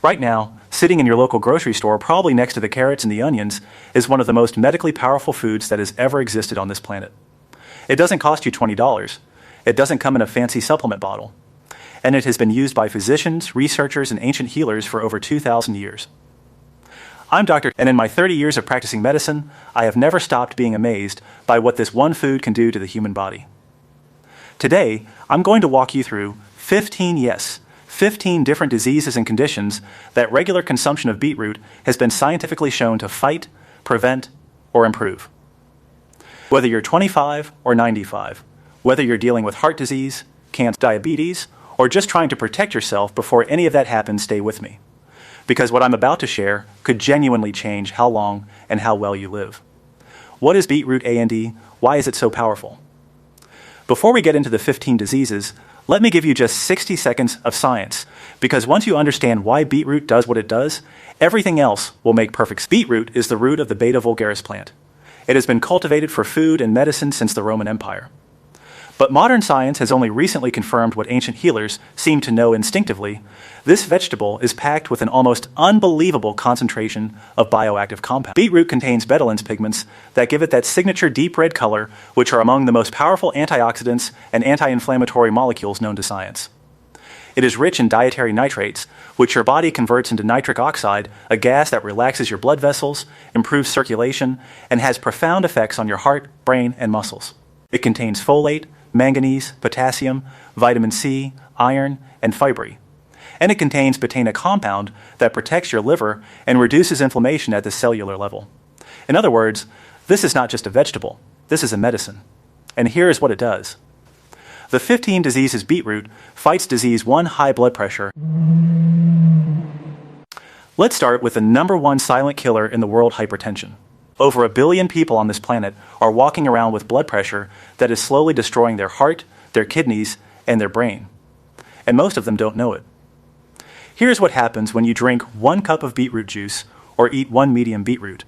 Right now, sitting in your local grocery store, probably next to the carrots and the onions, is one of the most medically powerful foods that has ever existed on this planet. It doesn't cost you $20. It doesn't come in a fancy supplement bottle. And it has been used by physicians, researchers, and ancient healers for over 2,000 years. I'm Dr. and in my 30 years of practicing medicine, I have never stopped being amazed by what this one food can do to the human body. Today, I'm going to walk you through 15 different diseases and conditions that regular consumption of beetroot has been scientifically shown to fight, prevent, or improve. Whether you're 25 or 95, whether you're dealing with heart disease, cancer, diabetes, or just trying to protect yourself before any of that happens, stay with me. Because what I'm about to share could genuinely change how long and how well you live. What is beetroot A&D? Why is it so powerful? Before we get into the 15 diseases, let me give you just 60 seconds of science, because once you understand why beetroot does what it does, everything else will make perfect sense. Beetroot is the root of the Beta vulgaris plant. It has been cultivated for food and medicine since the Roman Empire. But modern science has only recently confirmed what ancient healers seemed to know instinctively. This vegetable is packed with an almost unbelievable concentration of bioactive compounds. Beetroot contains betalains pigments that give it that signature deep red color, which are among the most powerful antioxidants and anti-inflammatory molecules known to science. It is rich in dietary nitrates, which your body converts into nitric oxide, a gas that relaxes your blood vessels, improves circulation, and has profound effects on your heart, brain, and muscles. It contains folate, manganese, potassium, vitamin C, iron, and fibre. And it contains betaine, a compound that protects your liver and reduces inflammation at the cellular level. In other words, this is not just a vegetable, this is a medicine. And here is what it does. The 15 diseases beetroot fights disease 1, high blood pressure. Let's start with the #1 silent killer in the world, hypertension. Over 1 billion people on this planet are walking around with blood pressure that is slowly destroying their heart, their kidneys, and their brain. And most of them don't know it. Here's what happens when you drink 1 cup of beetroot juice or eat 1 medium beetroot.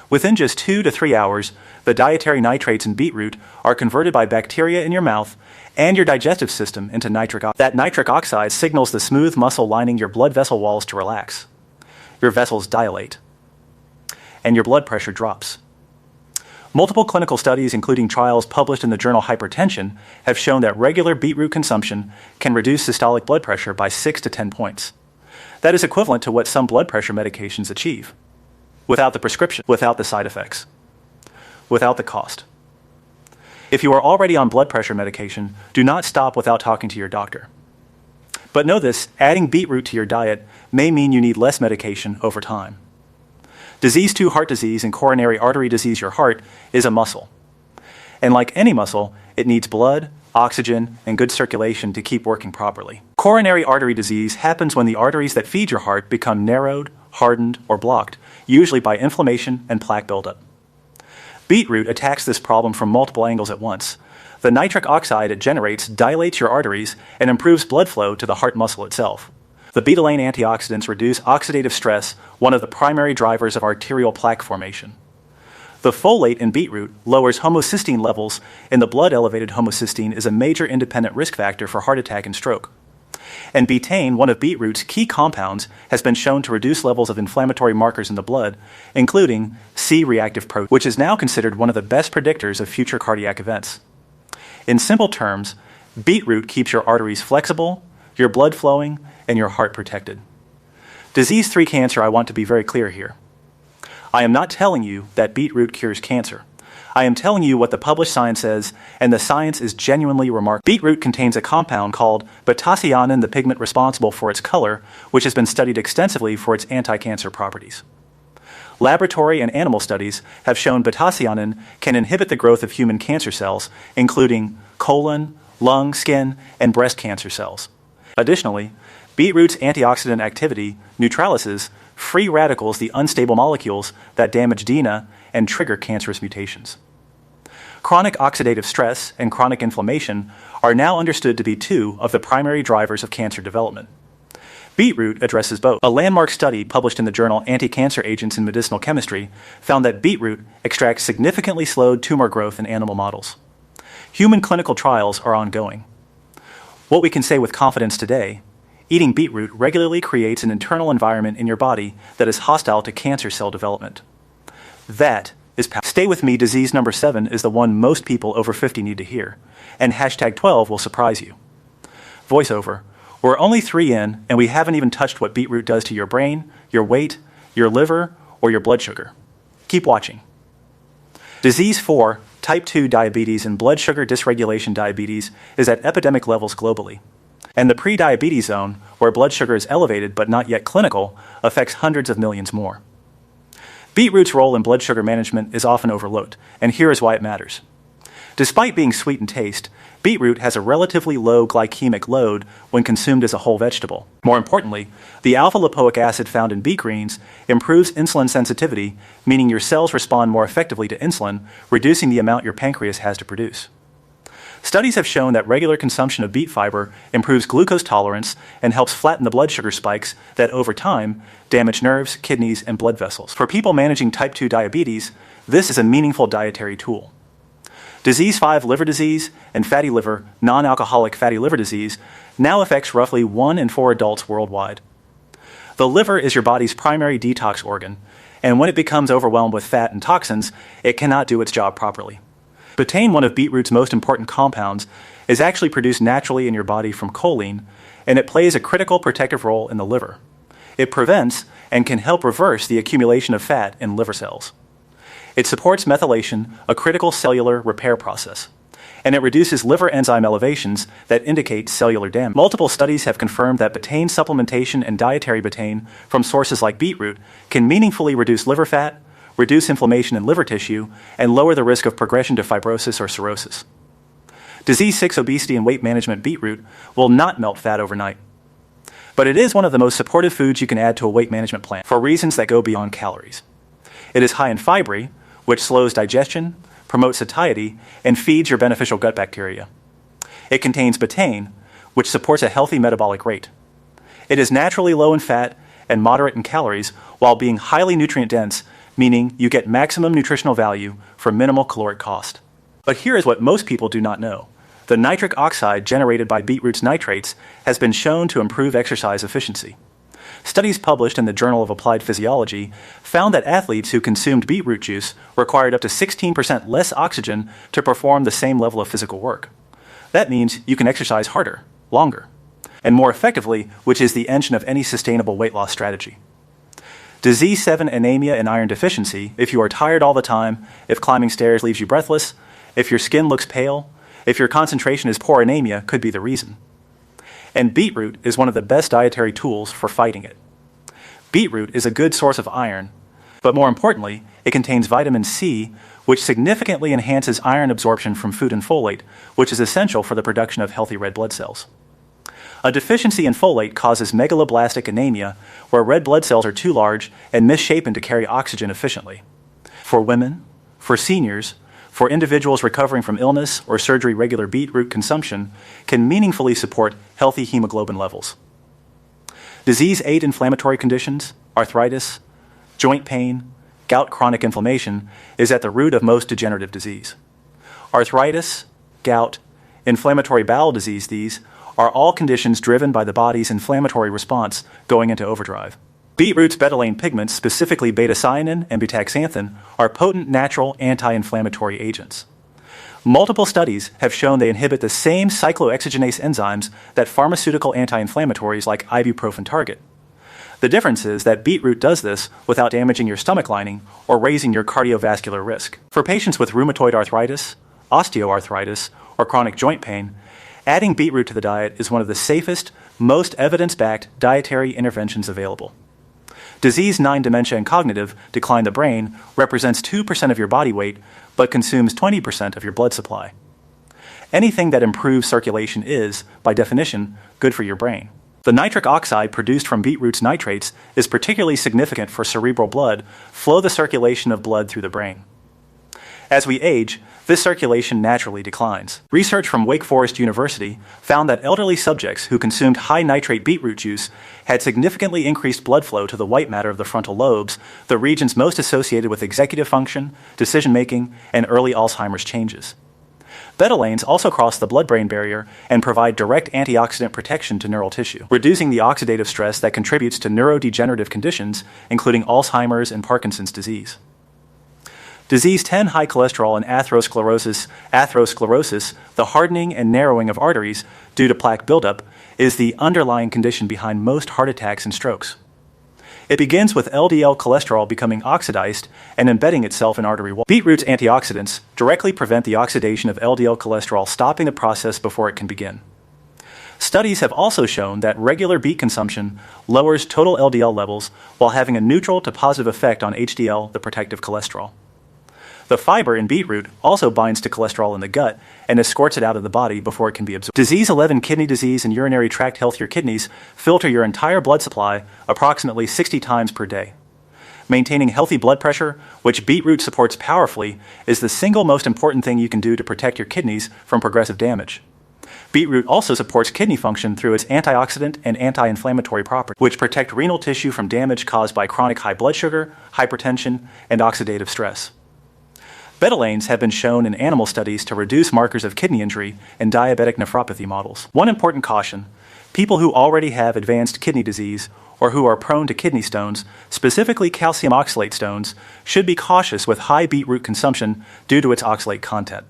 Within just 2 to 3 hours, the dietary nitrates in beetroot are converted by bacteria in your mouth and your digestive system into nitric oxide. That nitric oxide signals the smooth muscle lining your blood vessel walls to relax. Your vessels dilate, and your blood pressure drops. Multiple clinical studies, including trials published in the journal Hypertension, have shown that regular beetroot consumption can reduce systolic blood pressure by 6 to 10 points. That is equivalent to what some blood pressure medications achieve, without the prescription, without the side effects, without the cost. If you are already on blood pressure medication, do not stop without talking to your doctor. But know this, adding beetroot to your diet may mean you need less medication over time. Disease 2, heart disease, and coronary artery disease, your heart, is a muscle. And like any muscle, it needs blood, oxygen, and good circulation to keep working properly. Coronary artery disease happens when the arteries that feed your heart become narrowed, hardened, or blocked, usually by inflammation and plaque buildup. Beetroot attacks this problem from multiple angles at once. The nitric oxide it generates dilates your arteries and improves blood flow to the heart muscle itself. The betalain antioxidants reduce oxidative stress, one of the primary drivers of arterial plaque formation. The folate in beetroot lowers homocysteine levels in the blood. Elevated homocysteine is a major independent risk factor for heart attack and stroke. And betaine, one of beetroot's key compounds, has been shown to reduce levels of inflammatory markers in the blood, including C-reactive protein, which is now considered one of the best predictors of future cardiac events. In simple terms, beetroot keeps your arteries flexible, your blood flowing, and your heart protected. Disease 3, cancer, I want to be very clear here. I am not telling you that beetroot cures cancer. I am telling you what the published science says, and the science is genuinely remarkable. Beetroot contains a compound called betaseanin, the pigment responsible for its color, which has been studied extensively for its anti-cancer properties. Laboratory and animal studies have shown betaseanin can inhibit the growth of human cancer cells, including colon, lung, skin, and breast cancer cells. Additionally, beetroot's antioxidant activity neutralizes free radicals, the unstable molecules that damage DNA and trigger cancerous mutations. Chronic oxidative stress and chronic inflammation are now understood to be 2 of the primary drivers of cancer development. Beetroot addresses both. A landmark study published in the journal Anti-Cancer Agents in Medicinal Chemistry found that beetroot extracts significantly slowed tumor growth in animal models. Human clinical trials are ongoing. What we can say with confidence today Eating beetroot regularly creates an internal environment in your body that is hostile to cancer cell development. That is power. Stay with me, disease number 7 is the one most people over 50 need to hear, and hashtag 12 will surprise you. Voiceover. We're only 3 in, and we haven't even touched what beetroot does to your brain, your weight, your liver, or your blood sugar. Keep watching. Disease 4, type 2 diabetes and blood sugar dysregulation diabetes, is at epidemic levels globally. And the pre-diabetes zone, where blood sugar is elevated but not yet clinical, affects hundreds of millions more. Beetroot's role in blood sugar management is often overlooked, and here is why it matters. Despite being sweet in taste, beetroot has a relatively low glycemic load when consumed as a whole vegetable. More importantly, the alpha-lipoic acid found in beet greens improves insulin sensitivity, meaning your cells respond more effectively to insulin, reducing the amount your pancreas has to produce. Studies have shown that regular consumption of beet fiber improves glucose tolerance and helps flatten the blood sugar spikes that, over time, damage nerves, kidneys, and blood vessels. For people managing type 2 diabetes, this is a meaningful dietary tool. Disease 5, liver disease, and fatty liver, non-alcoholic fatty liver disease, now affects roughly 1 in 4 adults worldwide. The liver is your body's primary detox organ, and when it becomes overwhelmed with fat and toxins, it cannot do its job properly. Betaine, one of beetroot's most important compounds, is actually produced naturally in your body from choline, and it plays a critical protective role in the liver. It prevents and can help reverse the accumulation of fat in liver cells. It supports methylation, a critical cellular repair process, and it reduces liver enzyme elevations that indicate cellular damage. Multiple studies have confirmed that betaine supplementation and dietary betaine from sources like beetroot can meaningfully reduce liver fat, reduce inflammation in liver tissue, and lower the risk of progression to fibrosis or cirrhosis. Disease 6, obesity and weight management, beetroot will not melt fat overnight. But it is one of the most supportive foods you can add to a weight management plan for reasons that go beyond calories. It is high in fiber, which slows digestion, promotes satiety, and feeds your beneficial gut bacteria. It contains betaine, which supports a healthy metabolic rate. It is naturally low in fat and moderate in calories while being highly nutrient dense, meaning you get maximum nutritional value for minimal caloric cost. But here is what most people do not know. The nitric oxide generated by beetroot's nitrates has been shown to improve exercise efficiency. Studies published in the Journal of Applied Physiology found that athletes who consumed beetroot juice required up to 16% less oxygen to perform the same level of physical work. That means you can exercise harder, longer, and more effectively, which is the engine of any sustainable weight loss strategy. Disease 7, anemia and iron deficiency, if you are tired all the time, if climbing stairs leaves you breathless, if your skin looks pale, if your concentration is poor, anemia could be the reason. And beetroot is one of the best dietary tools for fighting it. Beetroot is a good source of iron, but more importantly, it contains vitamin C, which significantly enhances iron absorption from food, and folate, which is essential for the production of healthy red blood cells. A deficiency in folate causes megaloblastic anemia, where red blood cells are too large and misshapen to carry oxygen efficiently. For women, for seniors, for individuals recovering from illness or surgery, regular beetroot consumption can meaningfully support healthy hemoglobin levels. Disease 8, inflammatory conditions, arthritis, joint pain, gout, chronic inflammation is at the root of most degenerative disease. Arthritis, gout, inflammatory bowel disease, these are all conditions driven by the body's inflammatory response going into overdrive. Beetroot's betalain pigments, specifically beta-cyanin and betaxanthin, are potent natural anti-inflammatory agents. Multiple studies have shown they inhibit the same cyclooxygenase enzymes that pharmaceutical anti-inflammatories like ibuprofen target. The difference is that beetroot does this without damaging your stomach lining or raising your cardiovascular risk. For patients with rheumatoid arthritis, osteoarthritis, or chronic joint pain, adding beetroot to the diet is one of the safest, most evidence-backed dietary interventions available. Disease 9, dementia and cognitive decline, the brain represents 2% of your body weight, but consumes 20% of your blood supply. Anything that improves circulation is, by definition, good for your brain. The nitric oxide produced from beetroot's nitrates is particularly significant for cerebral blood flow, the circulation of blood through the brain. As we age, this circulation naturally declines. Research from Wake Forest University found that elderly subjects who consumed high nitrate beetroot juice had significantly increased blood flow to the white matter of the frontal lobes, the regions most associated with executive function, decision-making, and early Alzheimer's changes. Betalains also cross the blood-brain barrier and provide direct antioxidant protection to neural tissue, reducing the oxidative stress that contributes to neurodegenerative conditions, including Alzheimer's and Parkinson's disease. Disease 10, high cholesterol and atherosclerosis. Atherosclerosis, the hardening and narrowing of arteries due to plaque buildup, is the underlying condition behind most heart attacks and strokes. It begins with LDL cholesterol becoming oxidized and embedding itself in artery walls. Beetroot's antioxidants directly prevent the oxidation of LDL cholesterol, stopping the process before it can begin. Studies have also shown that regular beet consumption lowers total LDL levels while having a neutral to positive effect on HDL, the protective cholesterol. The fiber in beetroot also binds to cholesterol in the gut and escorts it out of the body before it can be absorbed. Disease 11, kidney disease and urinary tract health. Your kidneys filter your entire blood supply approximately 60 times per day. Maintaining healthy blood pressure, which beetroot supports powerfully, is the single most important thing you can do to protect your kidneys from progressive damage. Beetroot also supports kidney function through its antioxidant and anti-inflammatory properties, which protect renal tissue from damage caused by chronic high blood sugar, hypertension, and oxidative stress. Betalains have been shown in animal studies to reduce markers of kidney injury in diabetic nephropathy models. One important caution: people who already have advanced kidney disease or who are prone to kidney stones, specifically calcium oxalate stones, should be cautious with high beetroot consumption due to its oxalate content.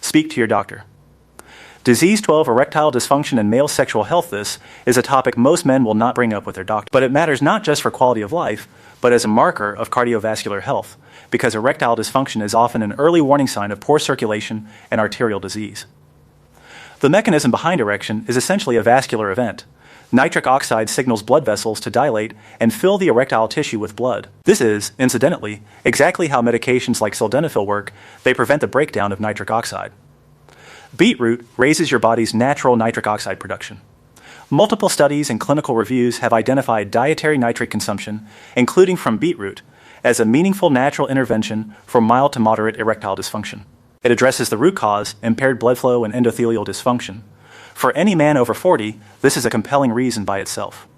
Speak to your doctor. Disease 12, erectile dysfunction and male sexual health. This is a topic most men will not bring up with their doctor, but it matters not just for quality of life, but as a marker of cardiovascular health, because erectile dysfunction is often an early warning sign of poor circulation and arterial disease. The mechanism behind erection is essentially a vascular event. Nitric oxide signals blood vessels to dilate and fill the erectile tissue with blood. This is, incidentally, exactly how medications like sildenafil work. They prevent the breakdown of nitric oxide. Beetroot raises your body's natural nitric oxide production. Multiple studies and clinical reviews have identified dietary nitrate consumption, including from beetroot, as a meaningful natural intervention for mild to moderate erectile dysfunction. It addresses the root cause, impaired blood flow and endothelial dysfunction. For any man over 40, this is a compelling reason by itself.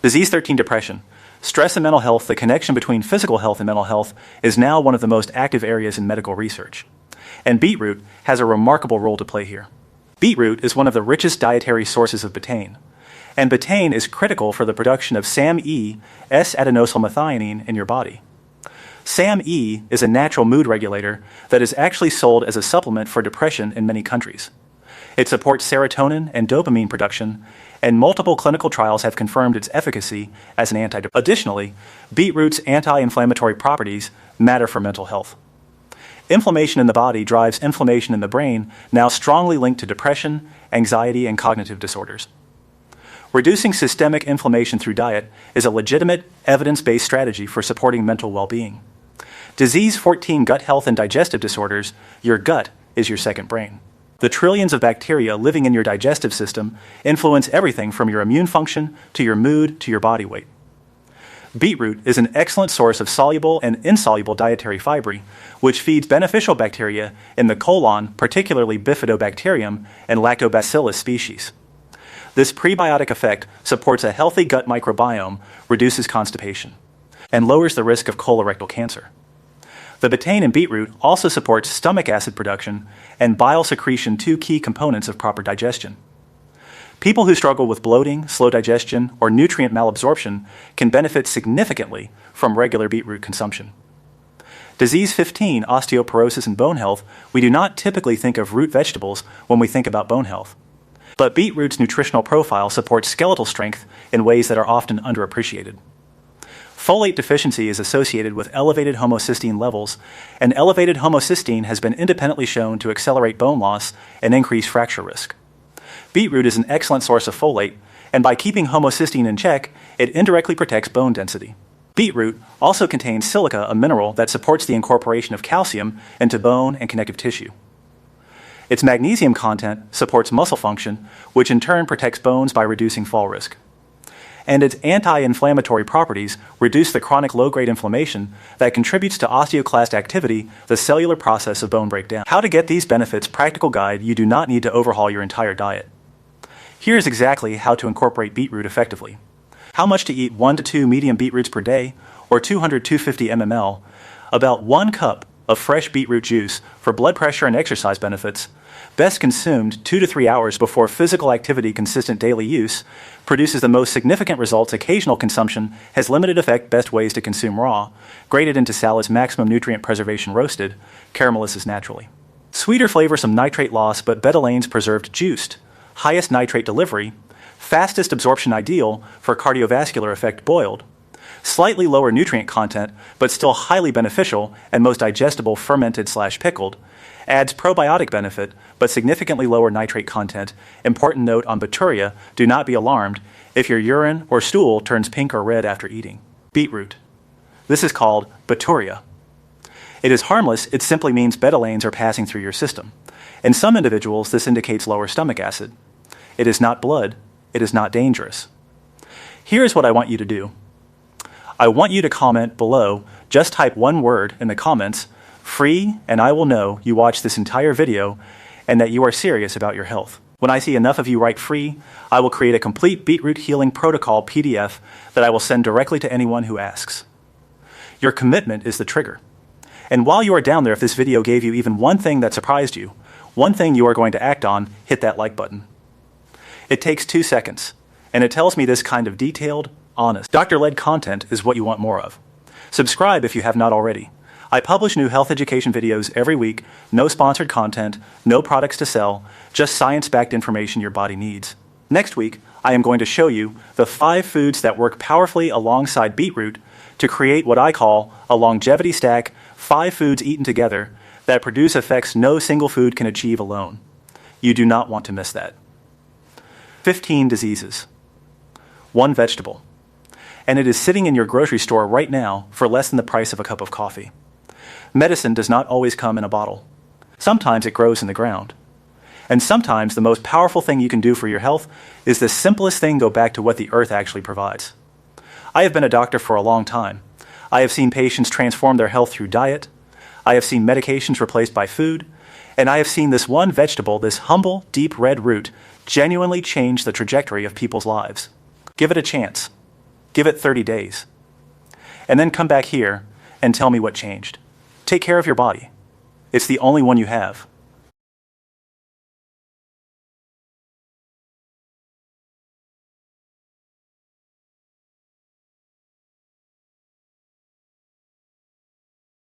Disease 13, depression. Stress and mental health. The connection between physical health and mental health is now one of the most active areas in medical research. And beetroot has a remarkable role to play here. Beetroot is one of the richest dietary sources of betaine, and betaine is critical for the production of SAM-E, S-adenosylmethionine, in your body. SAM-E is a natural mood regulator that is actually sold as a supplement for depression in many countries. It supports serotonin and dopamine production, and multiple clinical trials have confirmed its efficacy as an antidepressant. Additionally, beetroot's anti-inflammatory properties matter for mental health. Inflammation in the body drives inflammation in the brain, now strongly linked to depression, anxiety, and cognitive disorders. Reducing systemic inflammation through diet is a legitimate, evidence-based strategy for supporting mental well-being. Disease 14, gut health and digestive disorders. Your gut is your second brain. The trillions of bacteria living in your digestive system influence everything from your immune function to your mood to your body weight. Beetroot is an excellent source of soluble and insoluble dietary fiber, which feeds beneficial bacteria in the colon, particularly Bifidobacterium and Lactobacillus species. This prebiotic effect supports a healthy gut microbiome, reduces constipation, and lowers the risk of colorectal cancer. The betaine in beetroot also supports stomach acid production and bile secretion, two key components of proper digestion. People who struggle with bloating, slow digestion, or nutrient malabsorption can benefit significantly from regular beetroot consumption. Disease 15, osteoporosis and bone health. We do not typically think of root vegetables when we think about bone health. But beetroot's nutritional profile supports skeletal strength in ways that are often underappreciated. Folate deficiency is associated with elevated homocysteine levels, and elevated homocysteine has been independently shown to accelerate bone loss and increase fracture risk. Beetroot is an excellent source of folate, and by keeping homocysteine in check, it indirectly protects bone density. Beetroot also contains silica, a mineral that supports the incorporation of calcium into bone and connective tissue. Its magnesium content supports muscle function, which in turn protects bones by reducing fall risk. And its anti-inflammatory properties reduce the chronic low-grade inflammation that contributes to osteoclast activity, the cellular process of bone breakdown. How to get these benefits. Practical guide. You do not need to overhaul your entire diet. Here's exactly how to incorporate beetroot effectively. How much to eat: 1 to 2 medium beetroots per day, or 200-250 mml. About 1 cup of fresh beetroot juice for blood pressure and exercise benefits, best consumed 2 to 3 hours before physical activity consistent daily use, produces the most significant results. Occasional consumption has limited effect. Best ways to consume raw, grated into salads, maximum nutrient preservation, roasted, caramelizes naturally. Sweeter flavor, some nitrate loss, but betalane's preserved juiced. Highest nitrate delivery, fastest absorption, ideal for cardiovascular effect, boiled. Slightly lower nutrient content, but still highly beneficial and most digestible, fermented/pickled. Adds probiotic benefit, but significantly lower nitrate content. Important note on bacteria, do not be alarmed if your urine or stool turns pink or red after eating. Beetroot. This is called bacteria. It is harmless. It simply means betalanes are passing through your system. In some individuals, this indicates lower stomach acid. It is not blood. It is not dangerous. Here's what I want you to do. I want you to comment below. Just type one word in the comments, free, and I will know you watched this entire video and that you are serious about your health. When I see enough of you write free, I will create a complete Beetroot Healing Protocol PDF that I will send directly to anyone who asks. Your commitment is the trigger. And while you are down there, if this video gave you even one thing that surprised you, one thing you are going to act on, hit that like button. It takes 2 seconds, and it tells me this kind of detailed, honest, doctor-led content is what you want more of. Subscribe if you have not already. I publish new health education videos every week, no sponsored content, no products to sell, just science-backed information your body needs. Next week, I am going to show you the 5 foods that work powerfully alongside beetroot to create what I call a longevity stack, 5 foods eaten together that produce effects no single food can achieve alone. You do not want to miss that. 15 diseases. 1 vegetable. And it is sitting in your grocery store right now for less than the price of a cup of coffee. Medicine does not always come in a bottle. Sometimes it grows in the ground. And sometimes the most powerful thing you can do for your health is the simplest thing: go back to what the earth actually provides. I have been a doctor for a long time. I have seen patients transform their health through diet. I have seen medications replaced by food. And I have seen this one vegetable, this humble, deep red root, genuinely change the trajectory of people's lives. Give it a chance. Give it 30 days. And then come back here and tell me what changed. Take care of your body. It's the only one you have.